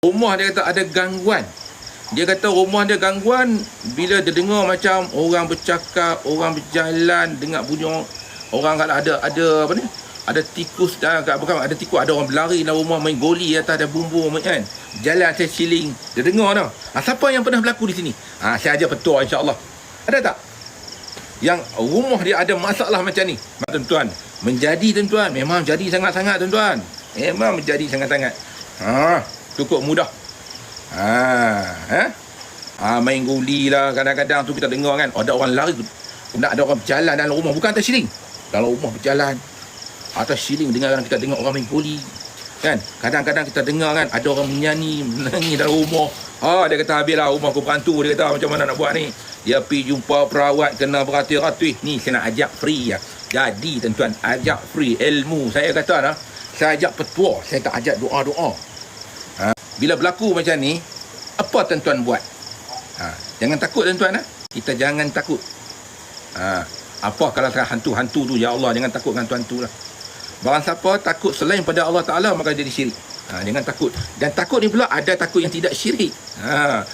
Rumah dia kata ada gangguan. Dia kata rumah dia gangguan bila dia dengar macam orang bercakap, orang berjalan, dengar bunyi orang kalau ada apa ni? Ada tikus dah, bukan ada tikus, ada orang berlari dalam rumah main goli atas ada bumbu kan. Jalan atas ceiling. Dia dengar tau. Siapa yang pernah berlaku di sini? Saya ajar petua insya-Allah. Ada tak? Yang rumah dia ada masalah macam ni. Tuan-tuan, menjadi tuan-tuan, memang jadi sangat-sangat tuan-tuan. Memang menjadi sangat-sangat. Cukup mudah. Main guli lah kadang-kadang tu kita dengar kan, ada orang lari, ada orang berjalan dalam rumah, bukan atas siling, dalam rumah berjalan atas siling, kita dengar orang main guli kan. Kadang-kadang kita dengar kan ada orang menyanyi, menangis dalam rumah. Dia kata habislah rumah aku berantu. Dia kata macam mana nak buat ni, dia pergi jumpa perawat, kena beratus-ratus. Ni saya nak ajak free ya. Jadi tuan-tuan, ajak free ilmu. Saya kata lah, saya ajak petua, saya tak ajak doa-doa. Bila berlaku macam ni, apa tuan-tuan buat? Jangan takut tuan-tuan. Kita jangan takut. Apa kalau hantu-hantu tu, ya Allah, jangan takut dengan hantu lah. Barang siapa takut selain pada Allah Ta'ala, maka jadi syirik. Jangan takut. Dan takut ni pula ada takut yang tidak syirik.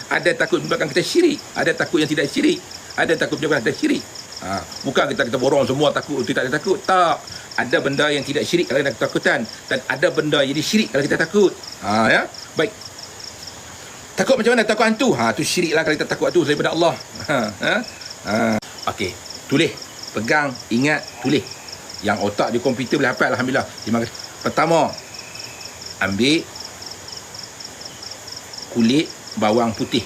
Ada takut menyebabkan kita syirik. Ada takut yang tidak syirik. Ada takut menyebabkan kita syirik. Bukan kita borong semua takut, tidak ada takut. Tak. Ada benda yang tidak syirik kalau kita ketakutan, dan ada benda yang jadi syirik kalau kita takut. Ya. Baik. Takut macam mana? Takut hantu. Tu syirik lah kalau kita takut hantu daripada Allah. Okey. Tulis. Pegang, ingat, tulis. Yang otak di komputer boleh hafal, alhamdulillah. Terima kasih. Pertama, ambil kulit bawang putih.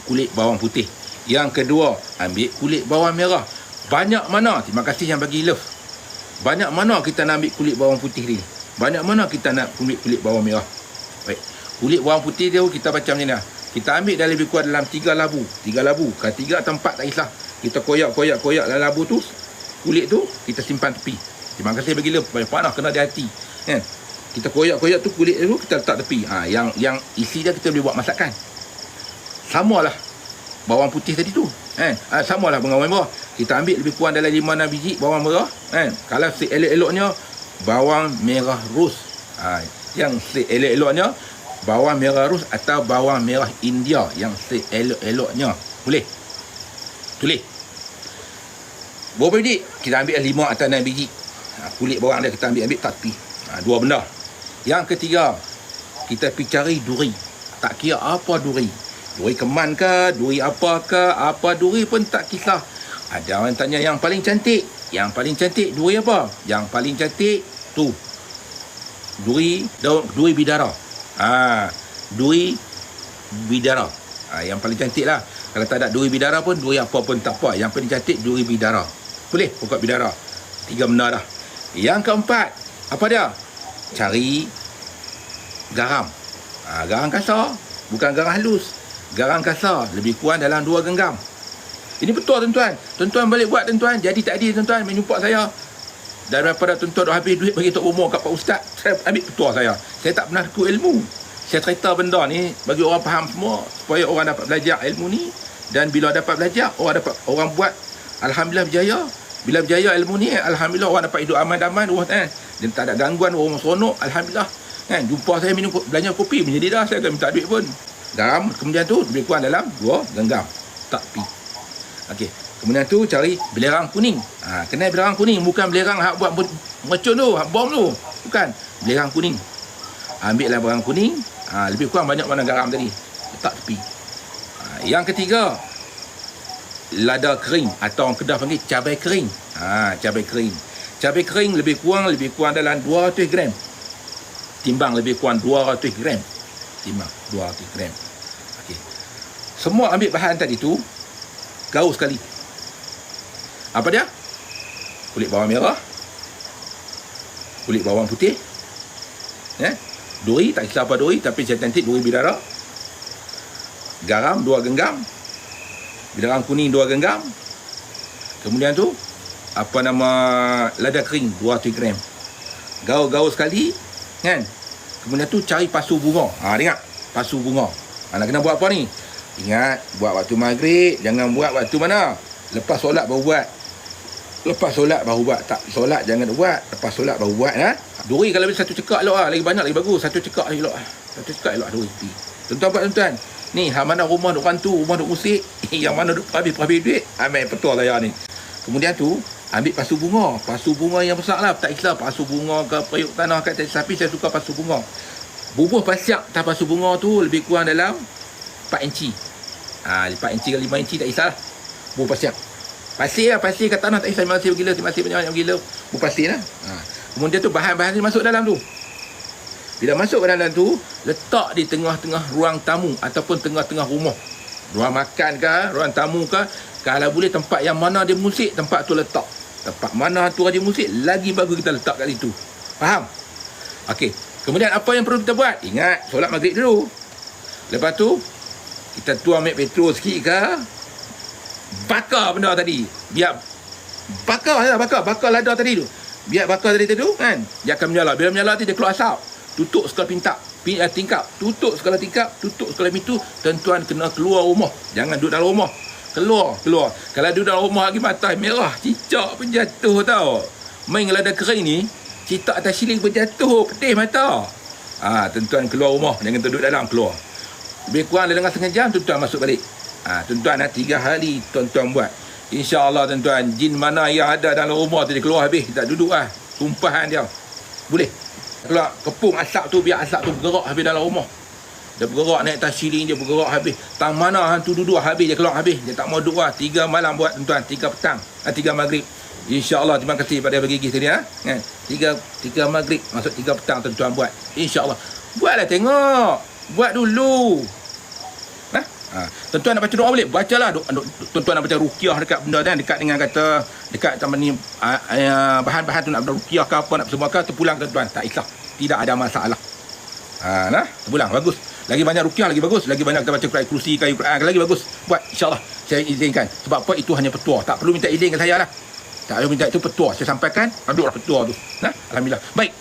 Kulit bawang putih. Yang kedua, ambil kulit bawang merah. Banyak mana? Terima kasih yang bagi love. Banyak mana kita nak ambil kulit bawang putih ni? Banyak mana kita nak ambil kulit bawang merah? Baik. Kulit bawang putih tu kita macam ni lah. Kita ambil dalam lebih kurang dalam 3 labu. 3 labu. Kalau 3 atau 4 tak kisah. Kita koyak dalam labu tu. Kulit tu kita simpan tepi. Terima kasih bagi love. Banyak panah kena di hati. Kan? Kita koyak tu kulit tu kita letak tepi. Yang isi dia kita boleh buat masakan. Samalah bawang putih tadi tu. Samalah bawang merah. Kita ambil lebih kurang dalam 5-6 biji bawang merah. Kalau seelok-eloknya bawang merah rus. Yang seelok-eloknya bawang merah rus atau bawang merah India. Yang seelok-eloknya. Boleh? Tulis. Berapa biji? Kita ambil 5 atau 6 biji. Kulit bawang dia kita ambil tak tepi. 2 benda. Yang ketiga, kita pergi cari duri. Tak kira apa duri. Duri keman ke, duri apa ke, apa duri pun tak kisah. Ada orang tanya yang paling cantik. Yang paling cantik duri apa? Yang paling cantik tu duri bidara. Duri bidara. Yang paling cantik lah. Kalau tak ada duri bidara pun, duri apa pun tak apa. Yang paling cantik duri bidara. Boleh pokok bidara. 3 benda dah. Yang keempat, apa dia? Cari garam. Garam kasar, bukan garam halus. Garam kasar, lebih kurang dalam 2 genggam. Ini betul tuan-tuan. Tuan-tuan balik buat tuan-tuan. Jadi tak adil tuan-tuan menyumpak saya. Daripada tuan-tuan dah habis duit bagi Tok Umar kat Pak Ustaz, saya ambil petua saya. Saya tak pernah ikut ilmu. Saya cerita benda ni bagi orang faham semua, supaya orang dapat belajar ilmu ni. Dan bila dapat belajar, orang buat, alhamdulillah berjaya. Bila berjaya ilmu ni, alhamdulillah orang dapat hidup aman-aman, dan tak ada gangguan, orang seronok, alhamdulillah. Kan, jumpa saya minum belanja kopi menjadi dah, saya akan minta duit pun. Garam kemudian tu lebih kurang dalam 2 genggam. Tak pi. Okey. Kemudian tu cari belerang kuning. Kenal belerang kuning, bukan belerang hak buat mercun tu, hak bom tu. Bukan. Belerang kuning. Ambillah belerang kuning, lebih kurang banyak mana garam tadi. Letak tepi. Yang ketiga, lada kering atau orang Kedah panggil cabai kering. Cabai kering. Cabai kering lebih kurang dalam 200 gram. Timbang lebih kurang 200 gram. Timbang 200 gram. Okey. Semua ambil bahan tadi tu, gaul sekali. Apa dia? Kulit bawang merah, kulit bawang putih, duri, tak kisah apa duri, tapi saya cantik duri bidara, garam 2 genggam, belerang kuning 2 genggam, kemudian tu lada kering 200 gram. Gaul-gaul sekali, kan? Kemudian tu cari pasu bunga. Dengar, pasu bunga. Nak kena buat apa ni? Ingat, buat waktu maghrib, jangan buat waktu mana? Lepas solat baru buat. Lepas solat baru buat. Tak solat jangan buat. Lepas solat baru buat. Duri kalau boleh 1 cekak elok lah. Lagi banyak lagi bagus. 1 cekak elok lah. 1 cekak elok duri. Tuan-tuan buat tuan-tuan. Ni, hang mana rumah duk rantu, rumah duk musik, yang mana duk habis duit, ambil petua lah yang ni. Kemudian tu, ambil pasu bunga. Pasu bunga yang besar lah. Tak kisah pasu bunga ke periuk tanah kat atas sapi, saya suka pasu bunga. Bubuh pasiak atas pasu bunga tu lebih kurang dalam 4 inci. 4 inci ke 5 inci tak kisah lah. Bubuh pasiak. Pasir lah, pasir kat tanah tak kisah. Masih bergila, masih banyak bergila. Bubuh pasir lah. Kemudian tu bahan-bahan ni masuk dalam tu. Bila masuk ke dalam tu, letak di tengah-tengah ruang tamu ataupun tengah-tengah rumah. Ruang makan ke, ruang tamu ke, kalau boleh tempat yang mana dia musik, tempat tu letak. Tempat mana tu dia musik, lagi bagus kita letak kat situ. Faham? Okey. Kemudian apa yang perlu kita buat? Ingat, solat maghrib dulu. Lepas tu, kita tuang ambil petrol sikit ke, bakar benda tadi. Biar bakar lada tadi tu. Biar bakar tadi tu kan, dia akan menyala. Bila menyala tu dia keluar asap. Tutup segala tingkap, tutup segala pintu. Tuan-tuan kena keluar rumah. Jangan duduk dalam rumah. Keluar. Kalau duduk dalam rumah lagi mata merah, cicak pun jatuh tau. Main kalau ada kering ni, cicak atas siling pun jatuh, pedih mata. Tuan-tuan keluar rumah, jangan duduk dalam, keluar. Lebih kurang dalam setengah jam, tuan-tuan masuk balik. Tuan-tuan 3 hari tuan-tuan buat. InsyaAllah tuan-tuan, jin mana yang ada dalam rumah tu dia keluar habis. Tak duduk lah. Tumpahan dia. Boleh. Keluar kepung asap tu, biar asap tu bergerak habis dalam rumah. Dia bergerak naik atas siling, dia bergerak habis. Tang mana hantu duduk habis, dia keluar habis. Dia tak mau duduk lah. 3 malam buat tuan-tuan, 3 petang, 3 maghrib. InsyaAllah, terima kasih pada bagi gigi tadi. 3 maghrib, masuk 3 petang tuan-tuan buat. InsyaAllah. Buatlah tengok. Buat dulu. Tuan-tuan nak baca doa boleh? Bacalah. Tuan-tuan nak baca ruqyah dekat benda kan, dekat dengan kata, dekat sama ni bahan-bahan tu nak ruqyah ke apa, nak semua ke, terpulang tuan-tuan. Tak kisah. Tidak ada masalah. Terpulang. Bagus. Lagi banyak ruqyah, lagi bagus. Lagi banyak kita baca Quran kursi, kayu Quran, lagi bagus. Buat. InsyaAllah. Saya izinkan. Sebab apa? Itu hanya petua. Tak perlu minta izin ke saya lah. Tak perlu minta, itu petua. Saya sampaikan. Aduklah petua tu. Alhamdulillah. Baik.